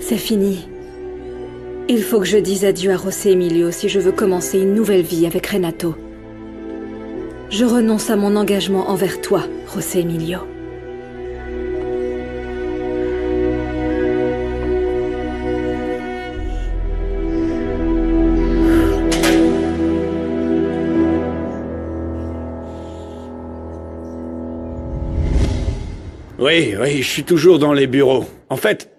C'est fini. Il faut que je dise adieu à José Emilio si je veux commencer une nouvelle vie avec Renato. Je renonce à mon engagement envers toi, José Emilio. Oui, je suis toujours dans les bureaux. En fait,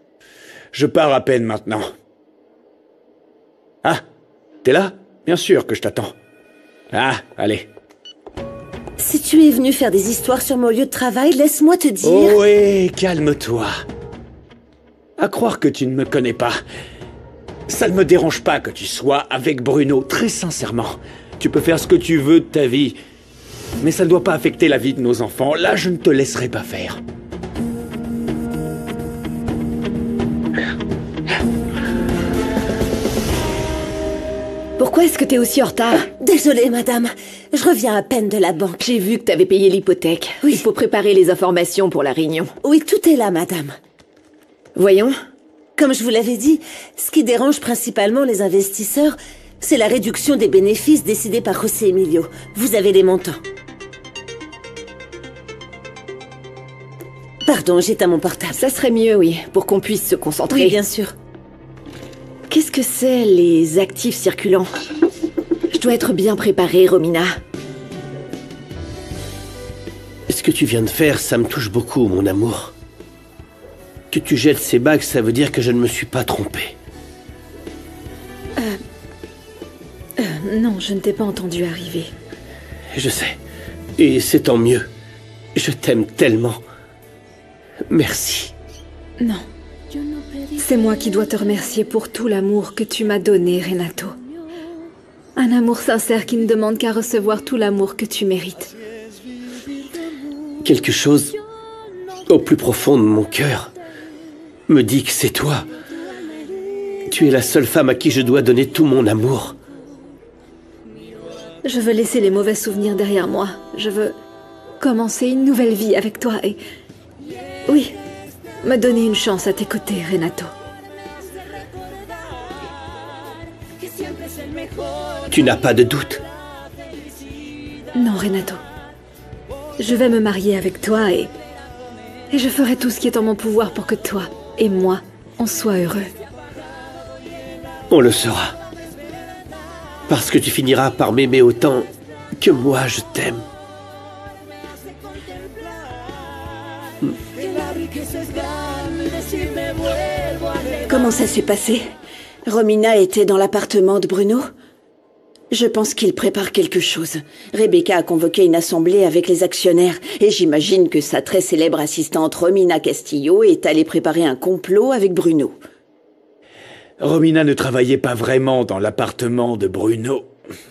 je pars à peine maintenant. Ah, t'es là? Bien sûr que je t'attends. Ah, allez. Si tu es venu faire des histoires sur mon lieu de travail, laisse-moi te dire... Oh oui, calme-toi. À croire que tu ne me connais pas. Ça ne me dérange pas que tu sois avec Bruno, très sincèrement. Tu peux faire ce que tu veux de ta vie. Mais ça ne doit pas affecter la vie de nos enfants. Là, je ne te laisserai pas faire. Pourquoi est-ce que t'es aussi en retard? Désolée, madame. Je reviens à peine de la banque. J'ai vu que t'avais payé l'hypothèque. Oui. Il faut préparer les informations pour la réunion. Oui, tout est là, madame. Voyons. Comme je vous l'avais dit, ce qui dérange principalement les investisseurs, c'est la réduction des bénéfices décidée par José Emilio. Vous avez les montants. Pardon, j'éteins mon portable. Ça serait mieux, oui, pour qu'on puisse se concentrer. Oui, bien sûr. Qu'est-ce que c'est, les actifs circulants? Je dois être bien préparée, Romina. Ce que tu viens de faire, ça me touche beaucoup, mon amour. Que tu jettes ces bagues, ça veut dire que je ne me suis pas trompé. Non, je ne t'ai pas entendu arriver. Je sais. Et c'est tant mieux. Je t'aime tellement. Merci. Non. C'est moi qui dois te remercier pour tout l'amour que tu m'as donné, Renato. Un amour sincère qui ne demande qu'à recevoir tout l'amour que tu mérites. Quelque chose, au plus profond de mon cœur, me dit que c'est toi. Tu es la seule femme à qui je dois donner tout mon amour. Je veux laisser les mauvais souvenirs derrière moi. Je veux commencer une nouvelle vie avec toi et... Oui, me donner une chance à tes côtés, Renato. Tu n'as pas de doute? Non, Renato. Je vais me marier avec toi et je ferai tout ce qui est en mon pouvoir pour que toi et moi, on soit heureux. On le sera. Parce que tu finiras par m'aimer autant que moi je t'aime. Comment ça s'est passé? Romina était dans l'appartement de Bruno? Je pense qu'il prépare quelque chose. Rebecca a convoqué une assemblée avec les actionnaires et j'imagine que sa très célèbre assistante Romina Castillo est allée préparer un complot avec Bruno. Romina ne travaillait pas vraiment dans l'appartement de Bruno.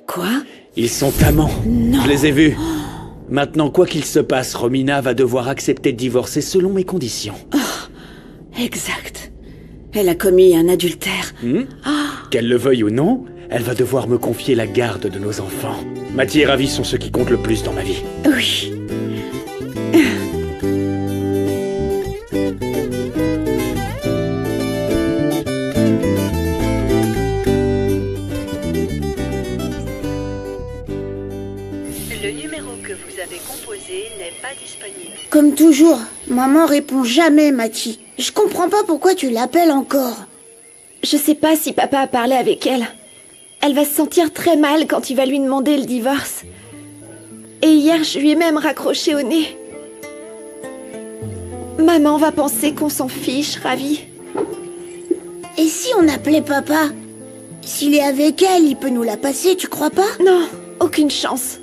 Quoi? Ils sont amants. Non. Je les ai vus. Maintenant, quoi qu'il se passe, Romina va devoir accepter de divorcer selon mes conditions. Oh, exact. Elle a commis un adultère. Qu'elle le veuille ou non, elle va devoir me confier la garde de nos enfants. Mathieu et Ravi sont ceux qui comptent le plus dans ma vie. Oui. Le numéro que vous avez composé n'est pas disponible. Comme toujours, maman répond jamais, Mathie. Je comprends pas pourquoi tu l'appelles encore. Je sais pas si papa a parlé avec elle. Elle va se sentir très mal quand il va lui demander le divorce. Et hier, je lui ai même raccroché au nez. Maman va penser qu'on s'en fiche, Ravi. Et si on appelait papa? S'il est avec elle, il peut nous la passer, tu crois pas? Non, aucune chance.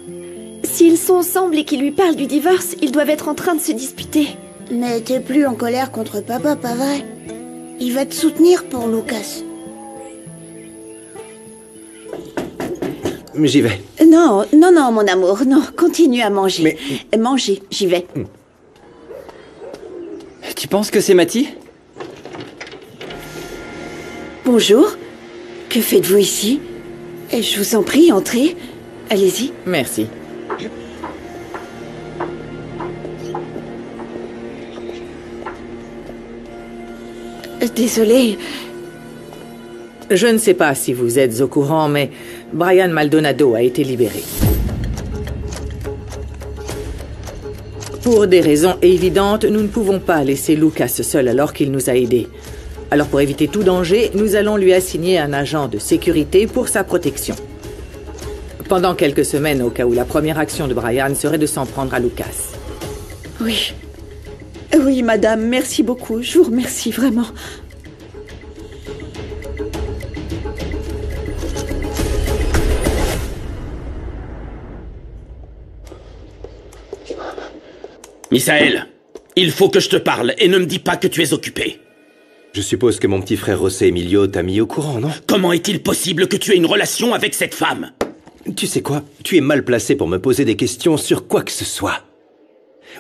S'ils sont ensemble et qu'il lui parle du divorce, ils doivent être en train de se disputer. Mais t'es plus en colère contre papa, pas vrai? Il va te soutenir pour Lucas. J'y vais. Non, non, non, mon amour, non. Continue à manger. Mais... Manger, j'y vais. Tu penses que c'est Mathie? Bonjour. Que faites-vous ici? Je vous en prie, entrez. Allez-y. Merci. Désolée. Je ne sais pas si vous êtes au courant, mais Brian Maldonado a été libéré. Pour des raisons évidentes, nous ne pouvons pas laisser Lucas seul alors qu'il nous a aidés. Alors pour éviter tout danger, nous allons lui assigner un agent de sécurité pour sa protection. Pendant quelques semaines, au cas où la première action de Brian serait de s'en prendre à Lucas. Oui. Oui, madame, merci beaucoup. Je vous remercie vraiment. Misaël, il faut que je te parle et ne me dis pas que tu es occupé. Je suppose que mon petit frère José Emilio t'a mis au courant, non? Comment est-il possible que tu aies une relation avec cette femme? Tu sais quoi? Tu es mal placé pour me poser des questions sur quoi que ce soit.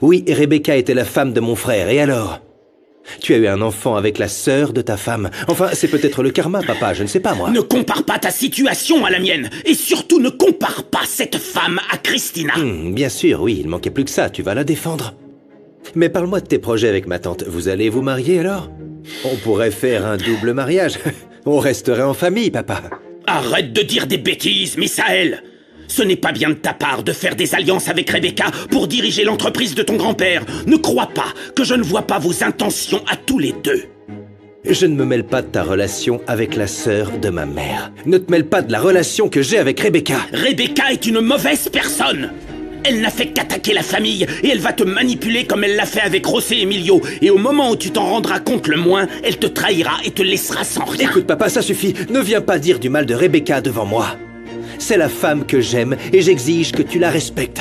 Oui, Rebecca était la femme de mon frère, et alors? Tu as eu un enfant avec la sœur de ta femme. Enfin, c'est peut-être le karma, papa, je ne sais pas, moi. Ne compare pas ta situation à la mienne. Et surtout, ne compare pas cette femme à Christina. Bien sûr, oui, il manquait plus que ça, tu vas la défendre. Mais parle-moi de tes projets avec ma tante. Vous allez vous marier, alors? On pourrait faire un double mariage. On resterait en famille, papa. Arrête de dire des bêtises, Misaël. Ce n'est pas bien de ta part de faire des alliances avec Rebecca pour diriger l'entreprise de ton grand-père. Ne crois pas que je ne vois pas vos intentions à tous les deux. Je ne me mêle pas de ta relation avec la sœur de ma mère. Ne te mêle pas de la relation que j'ai avec Rebecca. Rebecca est une mauvaise personne. Elle n'a fait qu'attaquer la famille et elle va te manipuler comme elle l'a fait avec José Emilio. Et au moment où tu t'en rendras compte le moins, elle te trahira et te laissera sans rien. Écoute, papa, ça suffit. Ne viens pas dire du mal de Rebecca devant moi. C'est la femme que j'aime et j'exige que tu la respectes.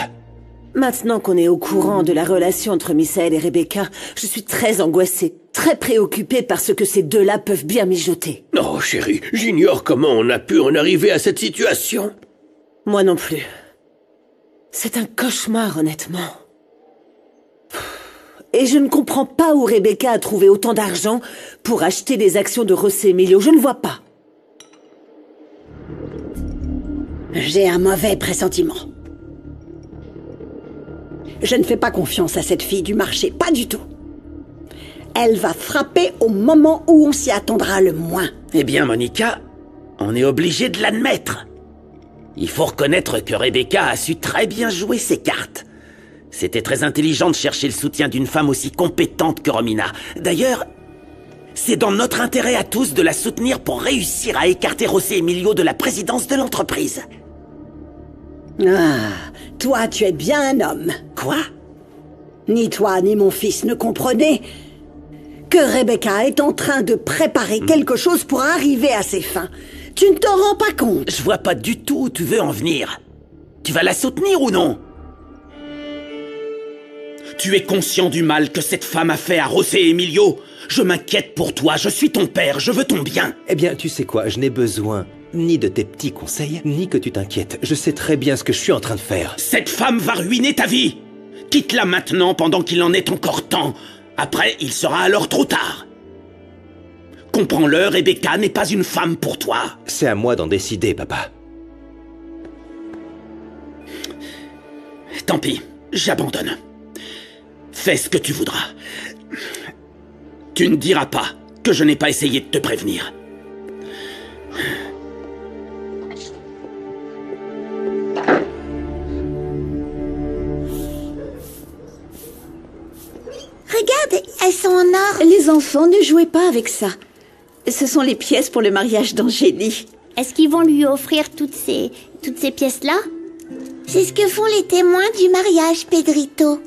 Maintenant qu'on est au courant de la relation entre Misaël et Rebecca, je suis très angoissée, très préoccupée par ce que ces deux-là peuvent bien mijoter. Oh, chérie, j'ignore comment on a pu en arriver à cette situation. Moi non plus. C'est un cauchemar, honnêtement. Et je ne comprends pas où Rebecca a trouvé autant d'argent pour acheter des actions de José Emilio. Je ne vois pas. J'ai un mauvais pressentiment. Je ne fais pas confiance à cette fille du marché, pas du tout. Elle va frapper au moment où on s'y attendra le moins. Eh bien, Monica, on est obligé de l'admettre. Il faut reconnaître que Rebecca a su très bien jouer ses cartes. C'était très intelligent de chercher le soutien d'une femme aussi compétente que Romina. D'ailleurs, c'est dans notre intérêt à tous de la soutenir pour réussir à écarter José Emilio de la présidence de l'entreprise. Ah, toi, tu es bien un homme. Quoi? Ni toi, ni mon fils ne comprenez que Rebecca est en train de préparer quelque chose pour arriver à ses fins. Tu ne t'en rends pas compte. Je vois pas du tout où tu veux en venir. Tu vas la soutenir ou non? Tu es conscient du mal que cette femme a fait à José Emilio? Je m'inquiète pour toi, je suis ton père, je veux ton bien. Eh bien, tu sais quoi, je n'ai besoin ni de tes petits conseils, ni que tu t'inquiètes. Je sais très bien ce que je suis en train de faire. Cette femme va ruiner ta vie. Quitte-la maintenant pendant qu'il en est encore temps. Après, il sera alors trop tard. Comprends-le, Rebecca n'est pas une femme pour toi. C'est à moi d'en décider, papa. Tant pis, j'abandonne. Fais ce que tu voudras. Tu ne diras pas que je n'ai pas essayé de te prévenir. Regarde, elles sont en or. Les enfants, ne jouez pas avec ça. Ce sont les pièces pour le mariage d'Angélie. Est-ce qu'ils vont lui offrir toutes ces pièces-là? C'est ce que font les témoins du mariage, Pedrito.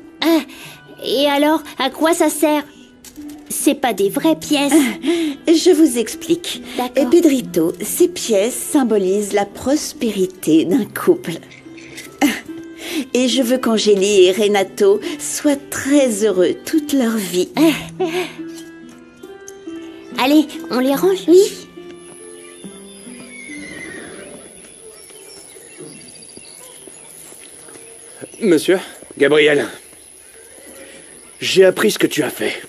Et alors, à quoi ça sert? C'est pas des vraies pièces. Je vous explique. D'accord. Pedrito, ces pièces symbolisent la prospérité d'un couple. Et je veux qu'Angélie et Renato soient très heureux toute leur vie. Allez, on les range? Oui. Monsieur? Gabriel, j'ai appris ce que tu as fait.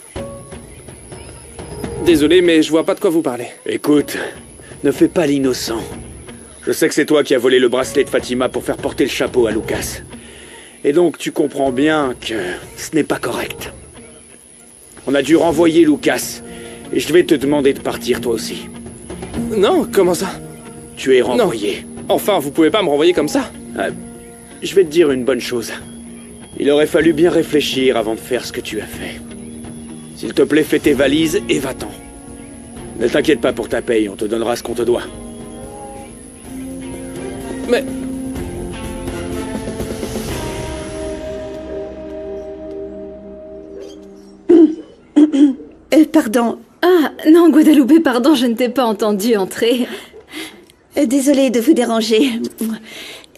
Désolé, mais je vois pas de quoi vous parlez. Écoute, ne fais pas l'innocent. Je sais que c'est toi qui as volé le bracelet de Fatima pour faire porter le chapeau à Lucas. Et donc tu comprends bien que ce n'est pas correct. On a dû renvoyer Lucas. Et je vais te demander de partir toi aussi. Non, comment ça? Tu es renvoyé. Non. Enfin, vous pouvez pas me renvoyer comme ça. Je vais te dire une bonne chose. Il aurait fallu bien réfléchir avant de faire ce que tu as fait. S'il te plaît, fais tes valises et va-t'en. Ne t'inquiète pas pour ta paye, on te donnera ce qu'on te doit. Mais... Pardon. Ah, non, Guadalupe, pardon, je ne t'ai pas entendu entrer. Désolée de vous déranger.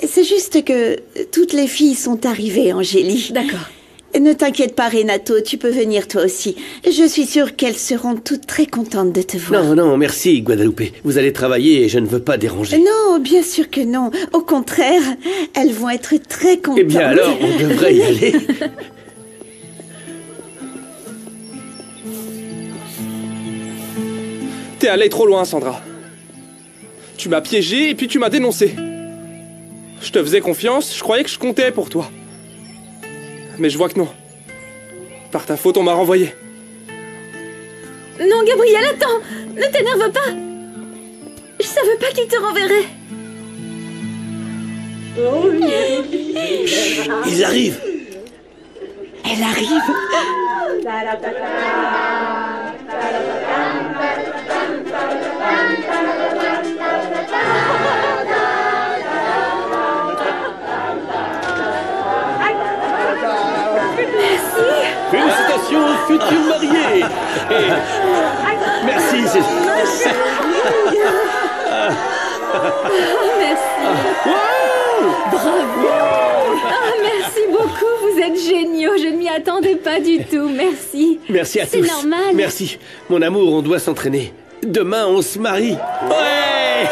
C'est juste que toutes les filles sont arrivées, Angélie. D'accord. Ne t'inquiète pas, Renato, tu peux venir toi aussi. Je suis sûre qu'elles seront toutes très contentes de te voir. Non, non, merci, Guadalupe. Vous allez travailler et je ne veux pas déranger. Non, bien sûr que non. Au contraire, elles vont être très contentes. Eh bien alors, on devrait y aller. T'es allée trop loin, Sandra. Tu m'as piégé et puis tu m'as dénoncé. Je te faisais confiance, je croyais que je comptais pour toi. Mais je vois que non. Par ta faute, on m'a renvoyé. Non, Gabriel, attends! Ne t'énerve pas! Je savais pas qu'il te renverrait. Chut, ils arrivent. Elle arrive. Félicitations aux futurs mariés. Merci, c'est... Merci. Bravo. Merci beaucoup, vous êtes géniaux. Je ne m'y attendais pas du tout. Merci. Merci à tous. C'est normal. Merci. Mon amour, on doit s'entraîner. Demain, on se marie. Ouais.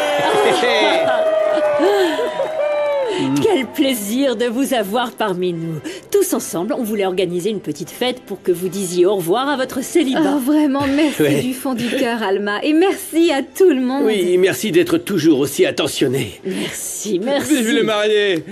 Quel plaisir de vous avoir parmi nous. Tous ensemble, on voulait organiser une petite fête pour que vous disiez au revoir à votre célibat. Oh, vraiment, merci Ouais. du fond du cœur, Alma. Et merci à tout le monde. Oui, merci d'être toujours aussi attentionné. Merci, merci. Vive les mariés.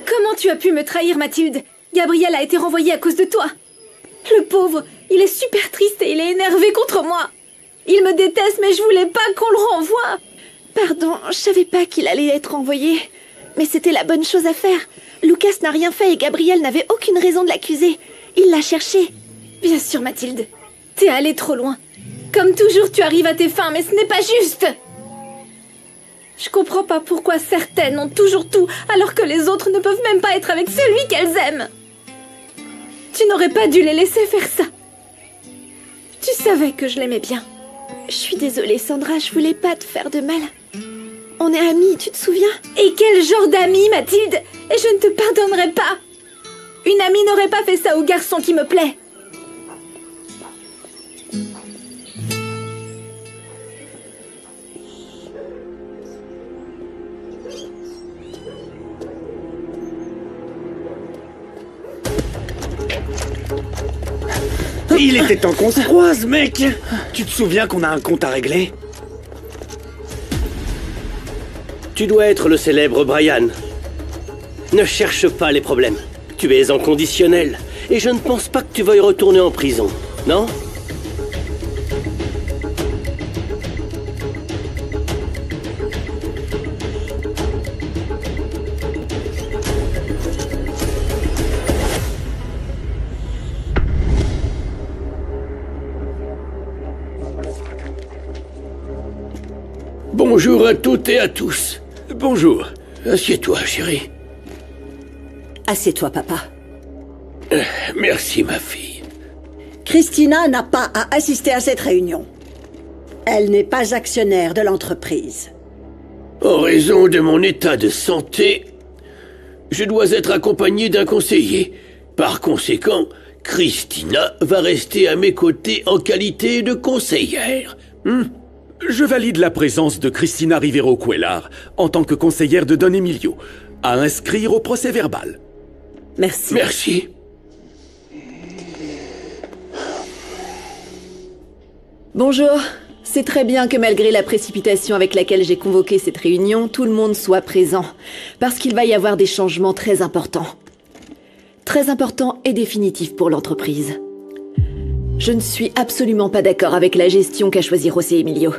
Comment tu as pu me trahir, Mathilde? Gabriel a été renvoyé à cause de toi. Le pauvre, il est super triste et il est énervé contre moi. Il me déteste, mais je voulais pas qu'on le renvoie. Pardon, je savais pas qu'il allait être envoyé. Mais c'était la bonne chose à faire. Lucas n'a rien fait et Gabriel n'avait aucune raison de l'accuser. Il l'a cherché. Bien sûr, Mathilde. T'es allée trop loin. Comme toujours, tu arrives à tes fins, mais ce n'est pas juste. Je comprends pas pourquoi certaines ont toujours tout, alors que les autres ne peuvent même pas être avec celui qu'elles aiment. Tu n'aurais pas dû les laisser faire ça. Tu savais que je l'aimais bien. Je suis désolée, Sandra, je voulais pas te faire de mal. On est amis, tu te souviens? Et quel genre d'amie, Mathilde? Et je ne te pardonnerai pas. Une amie n'aurait pas fait ça au garçon qui me plaît. Il était temps qu'on se croise, mec. Tu te souviens qu'on a un compte à régler? Tu dois être le célèbre Brian. Ne cherche pas les problèmes. Tu es en conditionnel. Et je ne pense pas que tu veuilles retourner en prison, non? Bonjour à toutes et à tous. Bonjour. Assieds-toi, chérie. Assieds-toi, papa. Merci, ma fille. Christina n'a pas à assister à cette réunion. Elle n'est pas actionnaire de l'entreprise. En raison de mon état de santé, je dois être accompagné d'un conseiller. Par conséquent, Christina va rester à mes côtés en qualité de conseillère. Je valide la présence de Christina Rivero Cuellar en tant que conseillère de Don Emilio, à inscrire au procès-verbal. Merci. Merci. Bonjour, C'est très bien que malgré la précipitation avec laquelle j'ai convoqué cette réunion, tout le monde soit présent, parce qu'il va y avoir des changements très importants. Très importants et définitifs pour l'entreprise. Je ne suis absolument pas d'accord avec la gestion qu'a choisie José Emilio.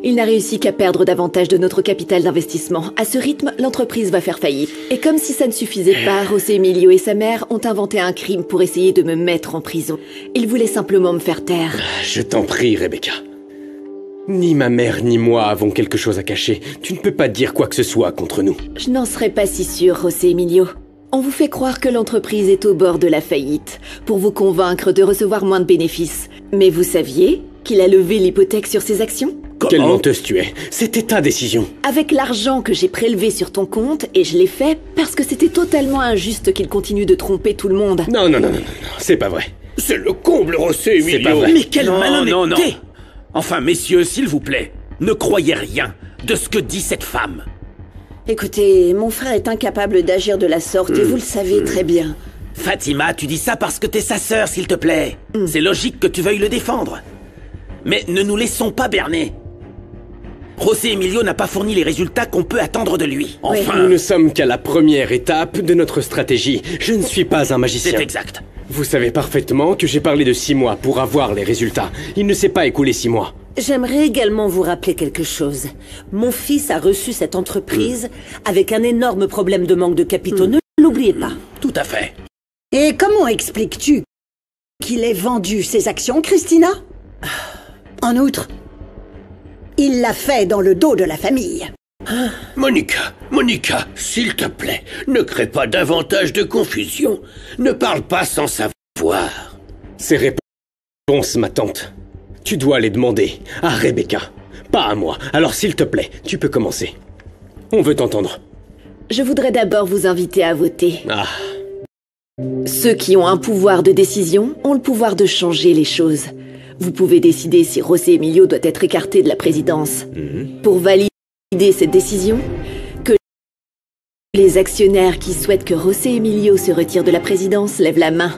Il n'a réussi qu'à perdre davantage de notre capital d'investissement. À ce rythme, l'entreprise va faire faillite. Et comme si ça ne suffisait pas, José Emilio et sa mère ont inventé un crime pour essayer de me mettre en prison. Ils voulaient simplement me faire taire. Je t'en prie, Rebecca. Ni ma mère ni moi avons quelque chose à cacher. Tu ne peux pas dire quoi que ce soit contre nous. Je n'en serais pas si sûre, José Emilio. On vous fait croire que l'entreprise est au bord de la faillite, pour vous convaincre de recevoir moins de bénéfices. Mais vous saviez qu'il a levé l'hypothèque sur ses actions? Quelle menteuse tu es. C'était ta décision. Avec l'argent que j'ai prélevé sur ton compte, et je l'ai fait parce que c'était totalement injuste qu'il continue de tromper tout le monde. Non, c'est pas vrai. C'est le comble, José Emilio. C'est pas vrai. Mais quelle malhonnêteté! Enfin, messieurs, s'il vous plaît, ne croyez rien de ce que dit cette femme. Écoutez, mon frère est incapable d'agir de la sorte et vous le savez très bien. Fatima, tu dis ça parce que t'es sa sœur, s'il te plaît. C'est logique que tu veuilles le défendre. Mais ne nous laissons pas berner. José Emilio n'a pas fourni les résultats qu'on peut attendre de lui. Enfin, nous ne sommes qu'à la première étape de notre stratégie. Je ne suis pas un magicien. C'est exact. Vous savez parfaitement que j'ai parlé de 6 mois pour avoir les résultats. Il ne s'est pas écoulé 6 mois. J'aimerais également vous rappeler quelque chose. Mon fils a reçu cette entreprise avec un énorme problème de manque de capitaux. Ne l'oubliez pas. Tout à fait. Et comment expliques-tu qu'il ait vendu ses actions, Christina? En outre, il l'a fait dans le dos de la famille. Monica, s'il te plaît, ne crée pas davantage de confusion. Ne parle pas sans savoir. Ces réponses, ma tante, tu dois les demander à Rebecca, pas à moi. Alors s'il te plaît, tu peux commencer. On veut t'entendre. Je voudrais d'abord vous inviter à voter. Ah. Ceux qui ont un pouvoir de décision ont le pouvoir de changer les choses. Vous pouvez décider si José Emilio doit être écarté de la présidence. Pour valider cette décision, que les actionnaires qui souhaitent que José Emilio se retire de la présidence lèvent la main.